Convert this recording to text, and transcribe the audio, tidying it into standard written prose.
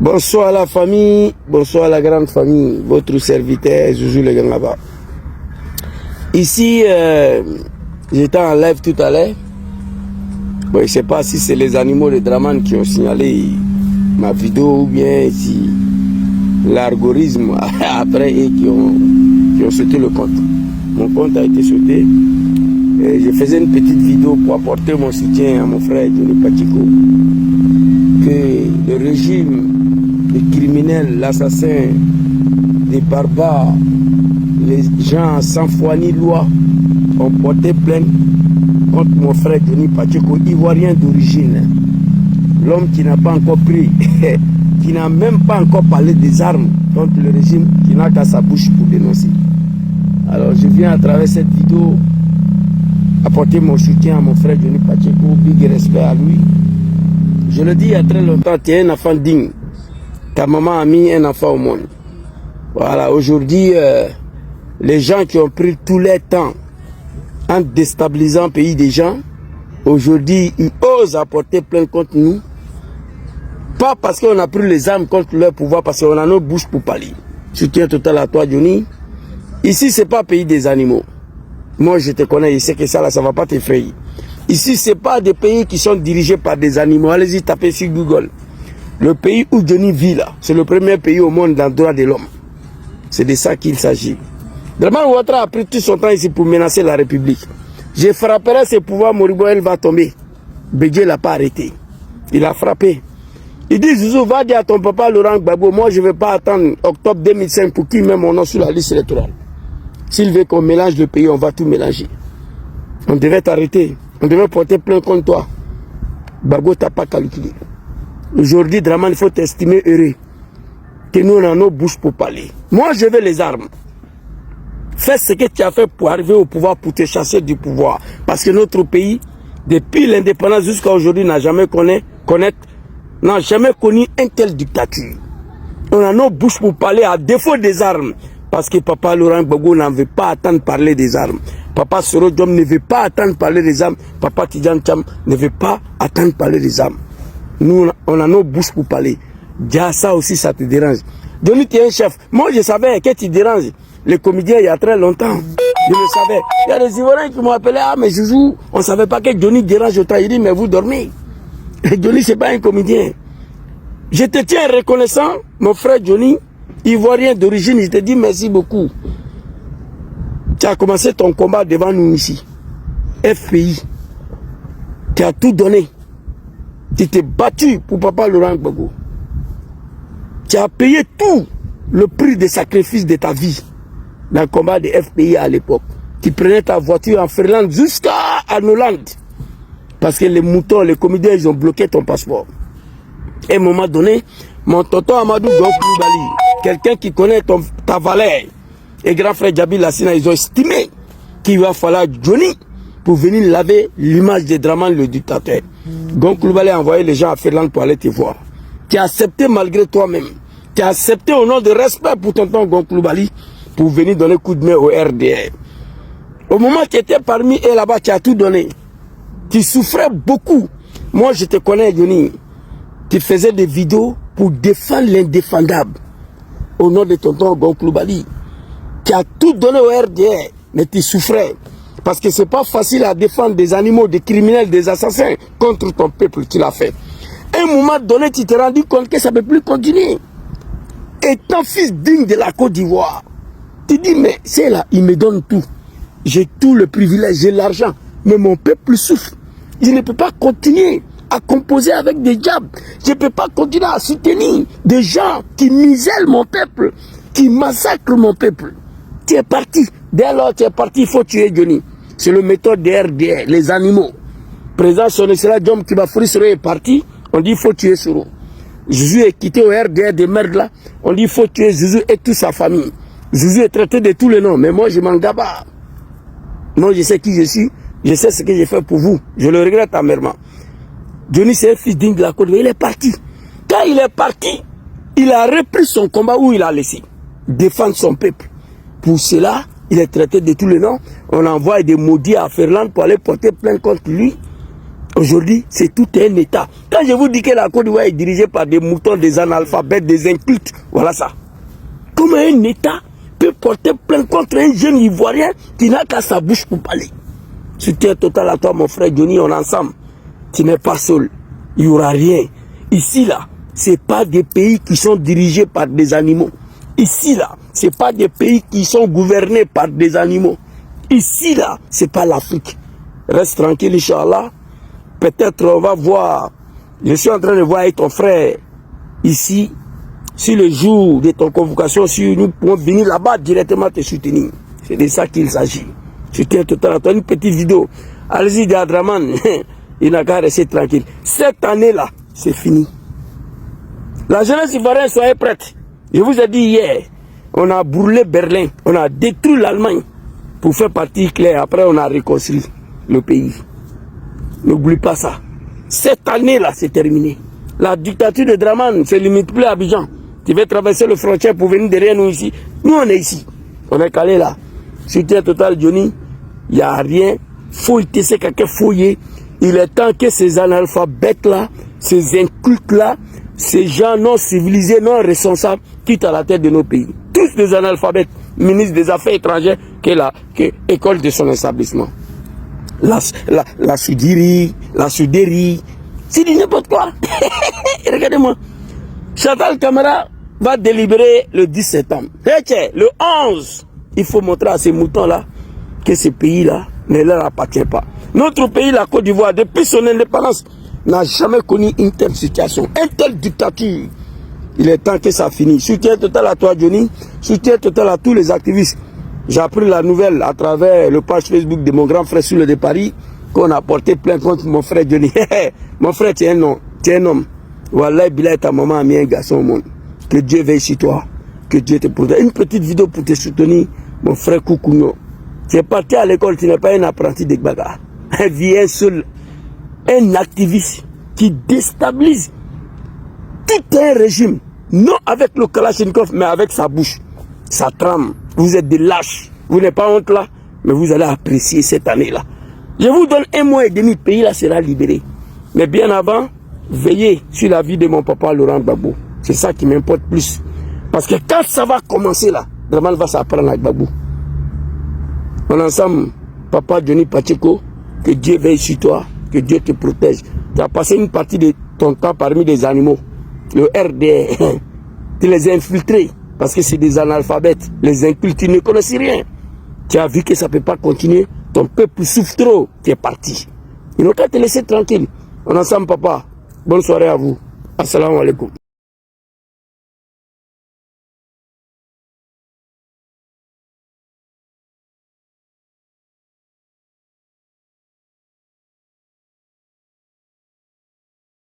Bonsoir à la famille, bonsoir à la grande famille, votre serviteur Zouzou le Gangaba. Ici, j'étais en live tout à l'heure. Bon, je ne sais pas si c'est les animaux de Draman qui ont signalé ma vidéo ou bien si l'algorithme après et qui ont sauté le compte. Mon compte a été sauté. Et je faisais une petite vidéo pour apporter mon soutien à mon frère Johnny Pachiko. Que le régime des criminels, l'assassin, des barbares, les gens sans foi ni loi ont porté plainte contre mon frère Johnny Pachiko, ivoirien d'origine. L'homme qui n'a pas encore pris, qui n'a même pas encore parlé des armes contre le régime, qui n'a qu'à sa bouche pour dénoncer. Alors je viens à travers cette vidéo apporter mon soutien à mon frère Johnny Pachiko, big respect à lui. Je le dis il y a très longtemps, tu es un enfant digne. Ta maman a mis un enfant au monde. Voilà, aujourd'hui, les gens qui ont pris tout leur temps en déstabilisant le pays des gens, aujourd'hui, ils osent apporter plainte contre nous. Pas parce qu'on a pris les armes contre leur pouvoir, parce qu'on a nos bouches pour parler. Soutien total à toi, Johnny. Ici, ce n'est pas le pays des animaux. Moi, je te connais, je sais que ça, là, ça ne va pas t'effrayer. Ici, ce n'est pas des pays qui sont dirigés par des animaux. Allez-y, tapez sur Google. Le pays où Johnny vit, là, c'est le premier pays au monde dans le droit de l'homme. C'est de ça qu'il s'agit. Draman Ouattara a pris tout son temps ici pour menacer la République. Je frapperai ses pouvoirs, moribond, elle va tomber. Bédié ne l'a pas arrêté. Il a frappé. Il dit, Zouzou, va dire à ton papa Laurent Gbagbo, moi je ne vais pas attendre octobre 2005 pour qu'il mette mon nom sur la liste électorale. S'il veut qu'on mélange le pays, on va tout mélanger. On devait t'arrêter. On devait porter plainte contre toi. Gbagbo t'a pas calculé. Aujourd'hui, Draman, il faut t'estimer heureux que nous, on a nos bouches pour parler. Moi, je veux les armes. Fais ce que tu as fait pour arriver au pouvoir, pour te chasser du pouvoir. Parce que notre pays, depuis l'indépendance jusqu'à aujourd'hui, n'a jamais connu un tel dictature. On a nos bouches pour parler à défaut des armes. Parce que papa Laurent Gbagbo n'en veut pas attendre parler des armes. Papa Soro Diom ne veut pas attendre parler des armes. Papa Tidjan Cham ne veut pas attendre parler des armes. Nous, on a nos bouches pour parler. Déjà, ça aussi, ça te dérange. Johnny, tu es un chef. Moi, je savais que tu déranges les comédiens il y a très longtemps. Je le savais. Il y a des Ivoiriens qui m'ont appelé, ah, mais Zouzou, on ne savait pas que Johnny dérange autant. Il dit, mais vous dormez. Johnny, ce n'est pas un comédien. Je te tiens reconnaissant, mon frère Johnny, ivoirien d'origine, je te dis merci beaucoup. Tu as commencé ton combat devant nous ici. FPI. Tu as tout donné. Tu t'es battu pour papa Laurent Gbagbo. Tu as payé tout le prix de sacrifice de ta vie dans le combat de FPI à l'époque. Tu prenais ta voiture en Finlande jusqu'à Hollande. Parce que les moutons, les comédiens, ils ont bloqué ton passeport. Et à un moment donné, mon tonton Amadou Gonkoulibaly, quelqu'un qui connaît ta valeur, et grand frère Djabil Lassina, ils ont estimé qu'il va falloir Johnny pour venir laver l'image de Draman le dictateur. Gonkoulibaly a envoyé les gens à Finlande pour aller te voir. Tu as accepté malgré toi-même. Tu as accepté au nom de respect pour tonton Gonkoulibaly pour venir donner coup de main au RDR. Au moment où tu étais parmi eux là-bas, tu as tout donné. Tu souffrais beaucoup. Moi, je te connais, Johnny. Tu faisais des vidéos pour défendre l'indéfendable au nom de tonton Gonkoulibaly. Tu as tout donné au RDR, mais tu souffrais. Parce que ce n'est pas facile à défendre des animaux, des criminels, des assassins contre ton peuple. Tu l'as fait. À un moment donné, tu t'es rendu compte que ça ne peut plus continuer. Étant fils digne de la Côte d'Ivoire, tu dis, mais c'est là, il me donne tout. J'ai tout le privilège, j'ai l'argent, mais mon peuple souffre. Je ne peux pas continuer à composer avec des diables. Je ne peux pas continuer à soutenir des gens qui misèlent mon peuple, qui massacrent mon peuple. Tu es parti. Dès lors tu es parti, il faut tuer Johnny. C'est le méthode des RDR, les animaux. Président Sonesela Diom Kibafuri Soro est parti, on dit il faut tuer Soro. Zouzou est quitté au RDR des merdes là, on dit il faut tuer Zouzou et toute sa famille. Zouzou est traité de tous les noms, mais moi je m'en gabarre. Moi je sais qui je suis, je sais ce que j'ai fait pour vous. Je le regrette amèrement. Johnny c'est un fils digne de la Côte d'Ivoire, il est parti. Quand il est parti, il a repris son combat où il a laissé. Défendre son peuple. Pour cela, il est traité de tous les noms. On envoie des maudits à Finlande pour aller porter plainte contre lui. Aujourd'hui, c'est tout un État. Quand je vous dis que la Côte d'Ivoire est dirigée par des moutons, des analphabètes, des incultes, voilà ça. Comment un État peut porter plainte contre un jeune Ivoirien qui n'a qu'à sa bouche pour parler? Soutien total à toi, mon frère Johnny, on est ensemble. Tu n'es pas seul. Il n'y aura rien. Ici, là, ce n'est pas des pays qui sont dirigés par des animaux. Ici, là, ce n'est pas des pays qui sont gouvernés par des animaux. Ici, là, ce n'est pas l'Afrique. Reste tranquille, Inch'Allah. Peut-être on va voir. Je suis en train de voir avec ton frère ici. Si le jour de ton convocation, si nous pouvons venir là-bas directement te soutenir. C'est de ça qu'il s'agit. Je tiens tout à l'heure une petite vidéo. Allez-y, Diadraman. Il n'a qu'à rester tranquille. Cette année-là, c'est fini. La jeunesse ivoirienne, soyez prête. Je vous ai dit hier, on a brûlé Berlin, on a détruit l'Allemagne pour faire partie Hitler. Après, on a réconcilié le pays. N'oublie pas ça. Cette année-là, c'est terminé. La dictature de Draman ne se limite plus à Abidjan. Tu veux traverser le frontière pour venir derrière nous ici. Nous, on est ici. On est calé là. Soutien total, Johnny. Il n'y a rien. Faut c'est quelqu'un fouillé. Il est temps que ces analphabètes-là, ces incultes-là, ces gens non civilisés, non responsables, quittent à la tête de nos pays. Tous des analphabètes, ministres des Affaires étrangères, que école de son établissement. La soudierie, c'est dit n'importe quoi. Regardez-moi. Chantal Camara va délibérer le 10 septembre. Le 11, il faut montrer à ces moutons-là que ce pays-là ne leur appartient pas. Notre pays, la Côte d'Ivoire, depuis son indépendance, n'a jamais connu une telle situation, une telle dictature. Il est temps que ça finisse. Soutien total à toi, Johnny. Soutien total à tous les activistes. J'ai appris la nouvelle à travers le page Facebook de mon grand frère Soule de Paris qu'on a porté plainte contre mon frère Johnny. Mon frère, tu es un homme. Tu es un homme. Wallah, Bilal, ta maman a mis un garçon au monde. Que Dieu veille sur toi. Que Dieu te protège. Une petite vidéo pour te soutenir, mon frère Koukounyo. Tu es parti à l'école, tu n'es pas un apprenti de bagarre. Un vieux seul, un activiste qui déstabilise tout un régime. Non avec le Kalachnikov, mais avec sa bouche, sa trame. Vous êtes des lâches. Vous n'êtes pas honte là, mais vous allez apprécier cette année-là. Je vous donne 1 mois et demi, le pays là sera libéré. Mais bien avant, veillez sur la vie de mon papa Laurent Gbagbo. C'est ça qui m'importe plus. Parce que quand ça va commencer là, Draman va s'apprendre avec Gbagbo. On est ensemble, papa Johnny Pacheco, que Dieu veille sur toi, que Dieu te protège. Tu as passé une partie de ton temps parmi des animaux. Le RDR, tu les as infiltrés parce que c'est des analphabètes. Les incultes, ils ne connaissent rien. Tu as vu que ça ne peut pas continuer. Ton peuple souffre trop. Tu es parti. Ils n'ont qu'à te laisser tranquille. On est ensemble, papa. Bonne soirée à vous. Assalamu alaikum.